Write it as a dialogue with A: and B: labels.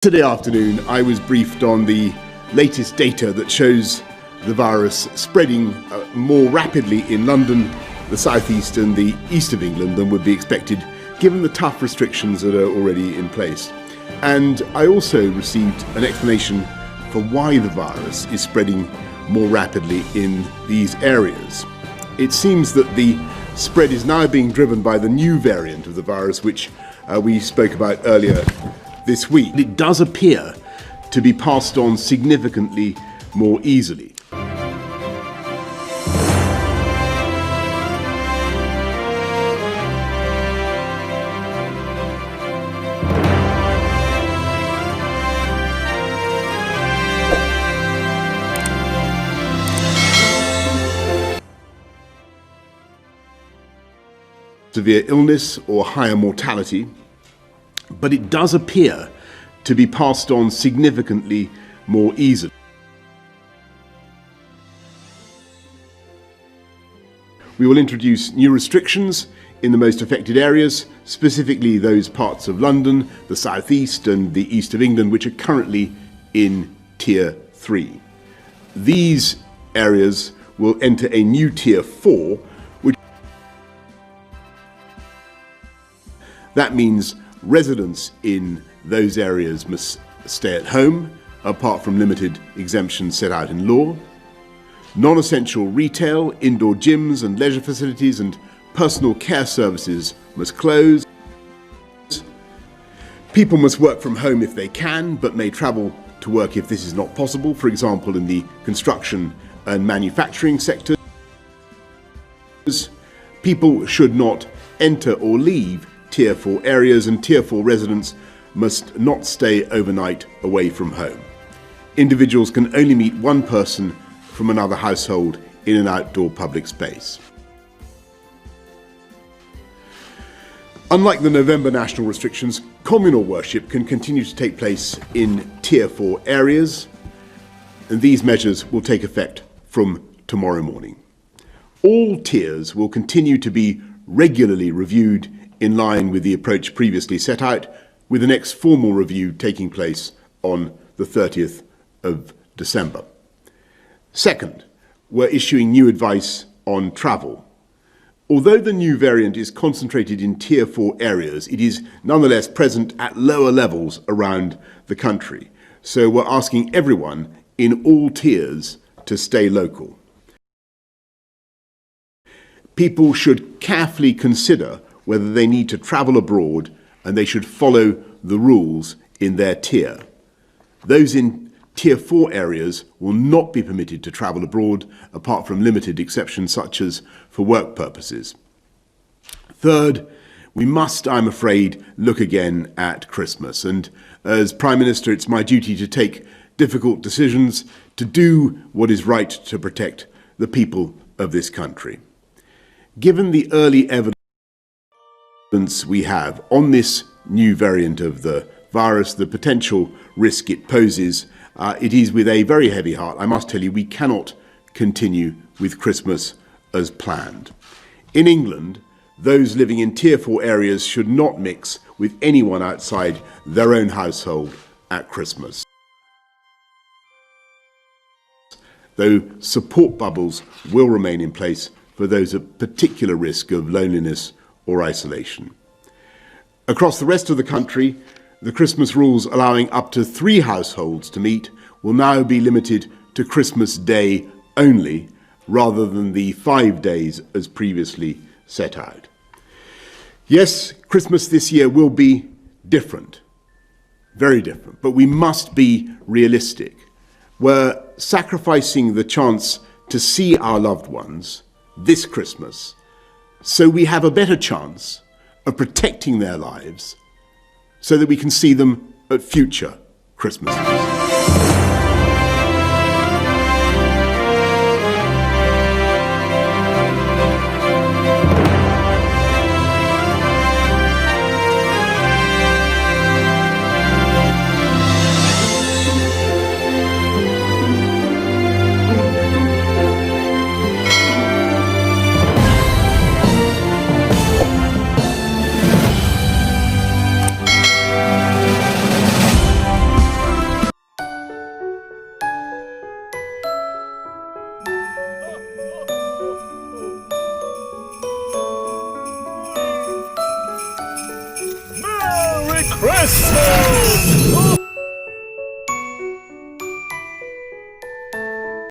A: Yesterday afternoon, I was briefed on the latest data that shows the virus spreading more rapidly in London, the southeast and the east of England than would be expected, given the tough restrictions that are already in place. And I also received an explanation for why the virus is spreading more rapidly in these areas. It seems that the spread is now being driven by the new variant of the virus, which we spoke about earlier this week. It does appear to be passed on significantly more easily. Severe illness or higher mortality, but it does appear to be passed on significantly more easily. We will introduce new restrictions in the most affected areas, specifically those parts of London, the southeast and the east of England, which are currently in Tier 3. These areas will enter a new Tier 4, which that means residents in those areas must stay at home, apart from limited exemptions set out in law. Non-essential retail, indoor gyms and leisure facilities and personal care services must close. People must work from home if they can, but may travel to work if this is not possible, for example in the construction and manufacturing sectors. People should not enter or leave Tier 4 areas, and Tier 4 residents must not stay overnight away from home. Individuals can only meet one person from another household in an outdoor public space. Unlike the November national restrictions, communal worship can continue to take place in Tier 4 areas, and these measures will take effect from tomorrow morning. All tiers will continue to be regularly reviewed in line with the approach previously set out, with the next formal review taking place on the 30th of December. Second, we're issuing new advice on travel. Although the new variant is concentrated in Tier 4 areas, it is nonetheless present at lower levels around the country. So we're asking everyone in all tiers to stay local. People should carefully consider whether they need to travel abroad, and they should follow the rules in their tier. Those in Tier 4 areas will not be permitted to travel abroad, apart from limited exceptions such as for work purposes. Third, we must, I'm afraid, look again at Christmas. And as Prime Minister, it's my duty to take difficult decisions, to do what is right to protect the people of this country. Given the early evidence we have on this new variant of the virus, the potential risk it poses, it is with a very heavy heart, I must tell you, we cannot continue with Christmas as planned. In England, those living in Tier 4 areas should not mix with anyone outside their own household at Christmas, though support bubbles will remain in place for those at particular risk of loneliness or isolation. Across the rest of the country, the Christmas rules allowing up to 3 households to meet will now be limited to Christmas Day only, rather than the 5 days as previously set out. Yes, Christmas this year will be different, very different, but we must be realistic. We're sacrificing the chance to see our loved ones this Christmas, so we have a better chance of protecting their lives so that we can see them at future Christmases.
B: Presto!